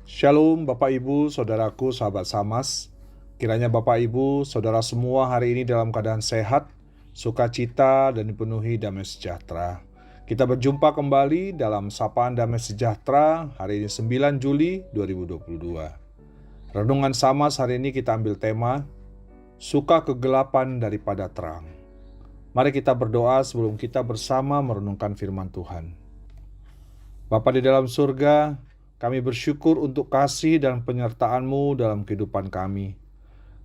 Shalom Bapak Ibu, Saudaraku, sahabat Samas. Kiranya Bapak Ibu, Saudara semua hari ini dalam keadaan sehat, sukacita, dan dipenuhi damai sejahtera. Kita berjumpa kembali dalam Sapaan Damai Sejahtera hari ini 9 Juli 2022. Renungan Samas hari ini kita ambil tema, Suka kegelapan daripada terang. Mari kita berdoa sebelum kita bersama merenungkan firman Tuhan. Bapa di dalam surga, kami bersyukur untuk kasih dan penyertaan-Mu dalam kehidupan kami.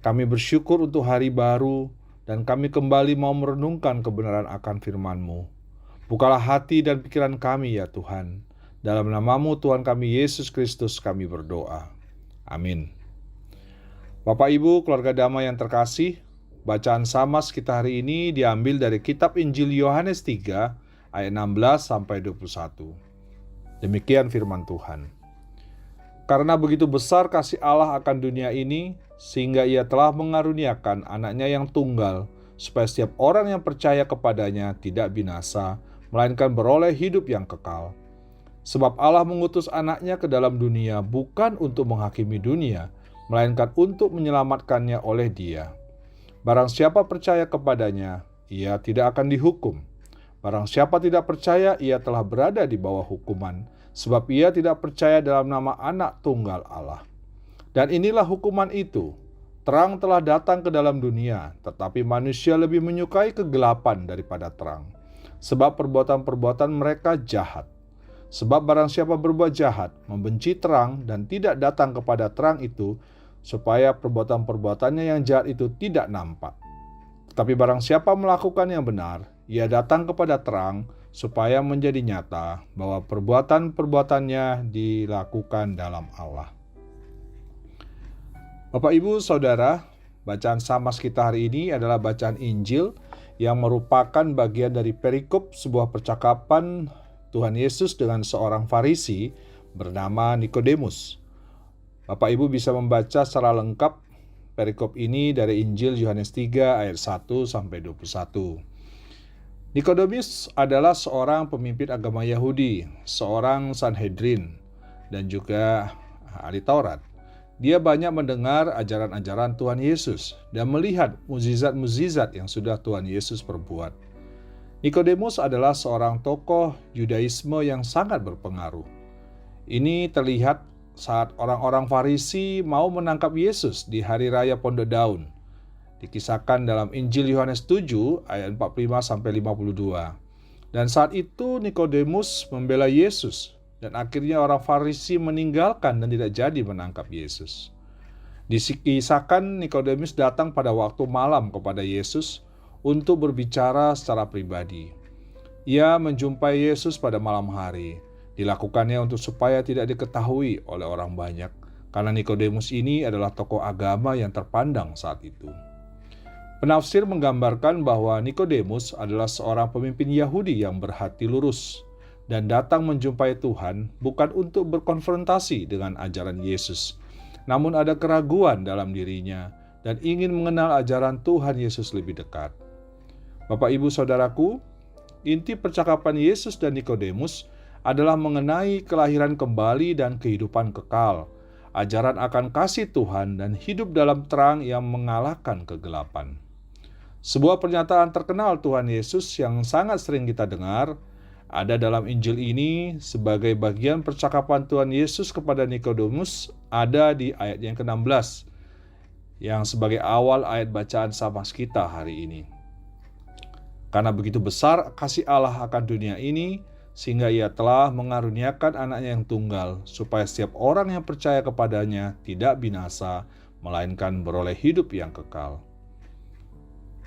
Kami bersyukur untuk hari baru dan kami kembali mau merenungkan kebenaran akan firman-Mu. Bukalah hati dan pikiran kami ya Tuhan. Dalam nama-Mu Tuhan kami Yesus Kristus kami berdoa. Amin. Bapak Ibu, keluarga damai yang terkasih, bacaan Samas kita hari ini diambil dari kitab Injil Yohanes 3 ayat 16-21. Demikian firman Tuhan. Karena begitu besar kasih Allah akan dunia ini, sehingga Ia telah mengaruniakan anaknya yang tunggal, supaya setiap orang yang percaya kepadanya tidak binasa, melainkan beroleh hidup yang kekal. Sebab Allah mengutus anaknya ke dalam dunia bukan untuk menghakimi dunia, melainkan untuk menyelamatkannya oleh Dia. Barang siapa percaya kepadanya, ia tidak akan dihukum. Barang siapa tidak percaya, ia telah berada di bawah hukuman, sebab ia tidak percaya dalam nama Anak Tunggal Allah. Dan inilah hukuman itu, terang telah datang ke dalam dunia, tetapi manusia lebih menyukai kegelapan daripada terang, sebab perbuatan-perbuatan mereka jahat. Sebab barang siapa berbuat jahat, membenci terang dan tidak datang kepada terang itu, supaya perbuatan-perbuatannya yang jahat itu tidak nampak. Tetapi barang siapa melakukan yang benar, ia datang kepada terang, supaya menjadi nyata bahwa perbuatan-perbuatannya dilakukan dalam Allah. Bapak Ibu Saudara, bacaan Samas kita hari ini adalah bacaan Injil yang merupakan bagian dari perikop sebuah percakapan Tuhan Yesus dengan seorang Farisi bernama Nikodemus. Bapak Ibu bisa membaca secara lengkap perikop ini dari Injil Yohanes 3 ayat 1-21. Nikodemus adalah seorang pemimpin agama Yahudi, seorang Sanhedrin, dan juga ahli Taurat. Dia banyak mendengar ajaran-ajaran Tuhan Yesus dan melihat mukjizat-mukjizat yang sudah Tuhan Yesus perbuat. Nikodemus adalah seorang tokoh Yudaisme yang sangat berpengaruh. Ini terlihat saat orang-orang Farisi mau menangkap Yesus di hari raya Pondok Daun. Dikisahkan dalam Injil Yohanes 7 ayat 45-52. Dan saat itu Nikodemus membela Yesus dan akhirnya orang Farisi meninggalkan dan tidak jadi menangkap Yesus. Dikisahkan Nikodemus datang pada waktu malam kepada Yesus untuk berbicara secara pribadi. Ia menjumpai Yesus pada malam hari. Dilakukannya untuk supaya tidak diketahui oleh orang banyak, karena Nikodemus ini adalah tokoh agama yang terpandang saat itu. Penafsir menggambarkan bahwa Nikodemus adalah seorang pemimpin Yahudi yang berhati lurus dan datang menjumpai Tuhan bukan untuk berkonfrontasi dengan ajaran Yesus, namun ada keraguan dalam dirinya dan ingin mengenal ajaran Tuhan Yesus lebih dekat. Bapak Ibu Saudaraku, inti percakapan Yesus dan Nikodemus adalah mengenai kelahiran kembali dan kehidupan kekal, ajaran akan kasih Tuhan dan hidup dalam terang yang mengalahkan kegelapan. Sebuah pernyataan terkenal Tuhan Yesus yang sangat sering kita dengar ada dalam Injil ini sebagai bagian percakapan Tuhan Yesus kepada Nikodemus ada di ayat yang ke-16 yang sebagai awal ayat bacaan Samas kita hari ini. Karena begitu besar kasih Allah akan dunia ini, sehingga Ia telah mengaruniakan anaknya yang tunggal, supaya setiap orang yang percaya kepadanya tidak binasa, melainkan beroleh hidup yang kekal.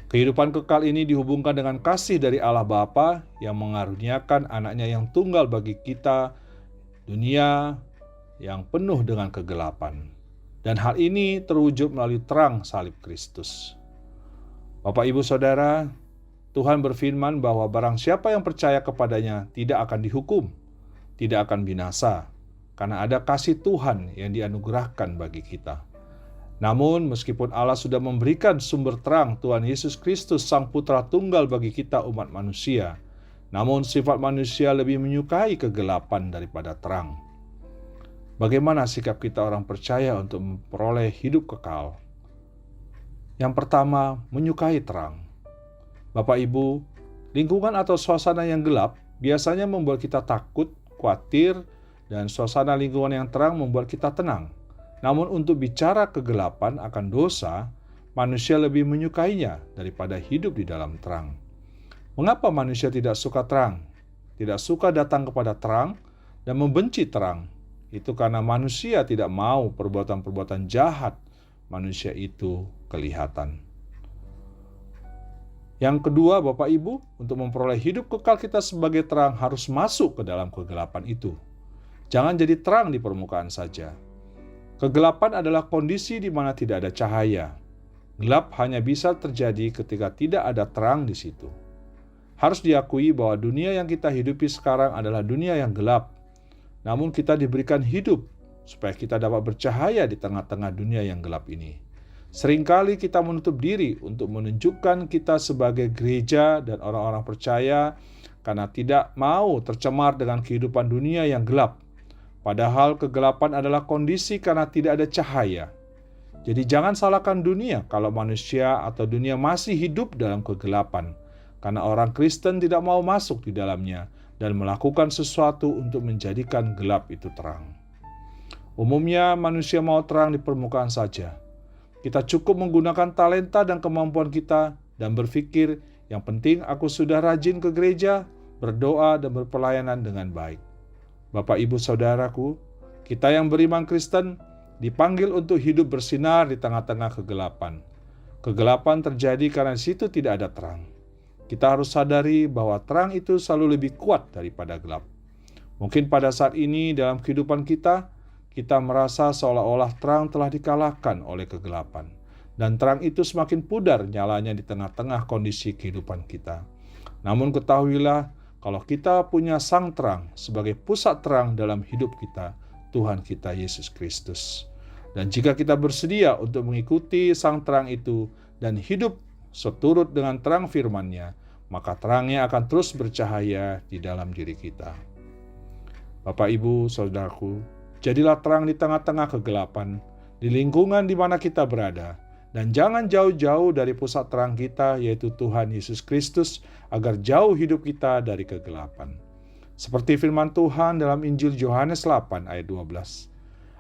Kehidupan kekal ini dihubungkan dengan kasih dari Allah Bapa yang mengaruniakan anaknya yang tunggal bagi kita, dunia yang penuh dengan kegelapan. Dan hal ini terwujud melalui terang salib Kristus. Bapak Ibu Saudara, Tuhan berfirman bahwa barang siapa yang percaya kepadanya tidak akan dihukum, tidak akan binasa, karena ada kasih Tuhan yang dianugerahkan bagi kita. Namun meskipun Allah sudah memberikan sumber terang Tuhan Yesus Kristus Sang Putra Tunggal bagi kita umat manusia, namun sifat manusia lebih menyukai kegelapan daripada terang. Bagaimana sikap kita orang percaya untuk memperoleh hidup kekal? Yang pertama, menyukai terang. Bapak Ibu, lingkungan atau suasana yang gelap biasanya membuat kita takut, khawatir, dan suasana lingkungan yang terang membuat kita tenang. Namun untuk bicara kegelapan akan dosa, manusia lebih menyukainya daripada hidup di dalam terang. Mengapa manusia tidak suka terang? Tidak suka datang kepada terang dan membenci terang? Itu karena manusia tidak mau perbuatan-perbuatan jahat manusia itu kelihatan. Yang kedua, Bapak Ibu, untuk memperoleh hidup kekal kita sebagai terang harus masuk ke dalam kegelapan itu. Jangan jadi terang di permukaan saja. Kegelapan adalah kondisi di mana tidak ada cahaya. Gelap hanya bisa terjadi ketika tidak ada terang di situ. Harus diakui bahwa dunia yang kita hidupi sekarang adalah dunia yang gelap. Namun kita diberikan hidup supaya kita dapat bercahaya di tengah-tengah dunia yang gelap ini. Seringkali kita menutup diri untuk menunjukkan kita sebagai gereja dan orang-orang percaya karena tidak mau tercemar dengan kehidupan dunia yang gelap. Padahal kegelapan adalah kondisi karena tidak ada cahaya. Jadi jangan salahkan dunia kalau manusia atau dunia masih hidup dalam kegelapan, karena orang Kristen tidak mau masuk di dalamnya dan melakukan sesuatu untuk menjadikan gelap itu terang. Umumnya manusia mau terang di permukaan saja. Kita cukup menggunakan talenta dan kemampuan kita dan berpikir, yang penting aku sudah rajin ke gereja, berdoa dan berpelayanan dengan baik. Bapak, Ibu, Saudaraku, kita yang beriman Kristen dipanggil untuk hidup bersinar di tengah-tengah kegelapan. Kegelapan terjadi karena di situ tidak ada terang. Kita harus sadari bahwa terang itu selalu lebih kuat daripada gelap. Mungkin pada saat ini dalam kehidupan kita merasa seolah-olah terang telah dikalahkan oleh kegelapan. Dan terang itu semakin pudar nyalanya di tengah-tengah kondisi kehidupan kita. Namun ketahuilah, kalau kita punya sang terang sebagai pusat terang dalam hidup kita, Tuhan kita Yesus Kristus. Dan jika kita bersedia untuk mengikuti sang terang itu dan hidup seturut dengan terang firman-Nya, maka terangnya akan terus bercahaya di dalam diri kita. Bapak, Ibu, Saudaraku, jadilah terang di tengah-tengah kegelapan, di lingkungan di mana kita berada, dan jangan jauh-jauh dari pusat terang kita, yaitu Tuhan Yesus Kristus, agar jauh hidup kita dari kegelapan. Seperti firman Tuhan dalam Injil Yohanes 8 ayat 12.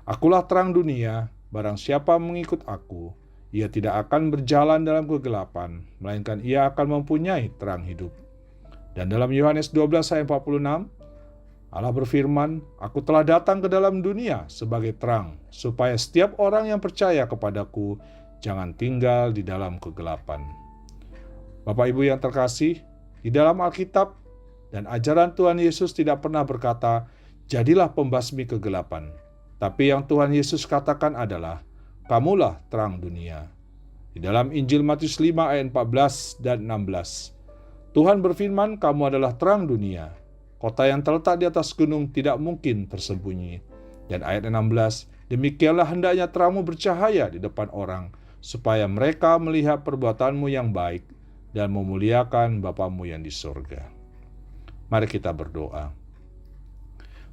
Akulah terang dunia, barang siapa mengikut aku, ia tidak akan berjalan dalam kegelapan, melainkan ia akan mempunyai terang hidup. Dan dalam Yohanes 12 ayat 46, Allah berfirman, aku telah datang ke dalam dunia sebagai terang, supaya setiap orang yang percaya kepadaku jangan tinggal di dalam kegelapan. Bapak, Ibu yang terkasih, di dalam Alkitab dan ajaran Tuhan Yesus tidak pernah berkata, jadilah pembasmi kegelapan. Tapi yang Tuhan Yesus katakan adalah, kamulah terang dunia. Di dalam Injil Matius 5 ayat 14 dan 16, Tuhan berfirman, kamu adalah terang dunia. Kota yang terletak di atas gunung tidak mungkin tersembunyi. Dan ayat 16, demikianlah hendaknya terangmu bercahaya di depan orang, supaya mereka melihat perbuatanmu yang baik dan memuliakan Bapamu yang di surga. Mari kita berdoa.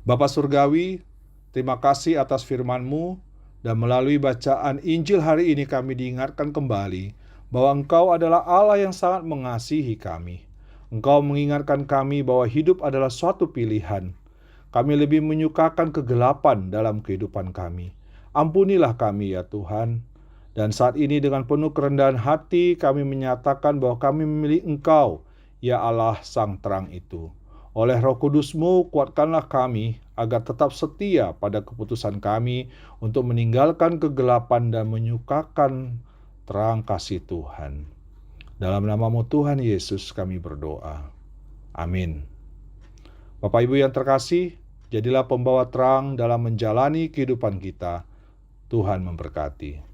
Bapa Surgawi, terima kasih atas firman-Mu, dan melalui bacaan Injil hari ini kami diingatkan kembali bahwa Engkau adalah Allah yang sangat mengasihi kami. Engkau mengingatkan kami bahwa hidup adalah suatu pilihan. Kami lebih menyukakan kegelapan dalam kehidupan kami. Ampunilah kami ya Tuhan. Dan saat ini dengan penuh kerendahan hati kami menyatakan bahwa kami memilih Engkau, ya Allah Sang Terang itu. Oleh Roh Kudus-Mu, kuatkanlah kami agar tetap setia pada keputusan kami untuk meninggalkan kegelapan dan menyukakan terang kasih Tuhan. Dalam nama-Mu Tuhan Yesus kami berdoa. Amin. Bapak, Ibu yang terkasih, jadilah pembawa terang dalam menjalani kehidupan kita. Tuhan memberkati.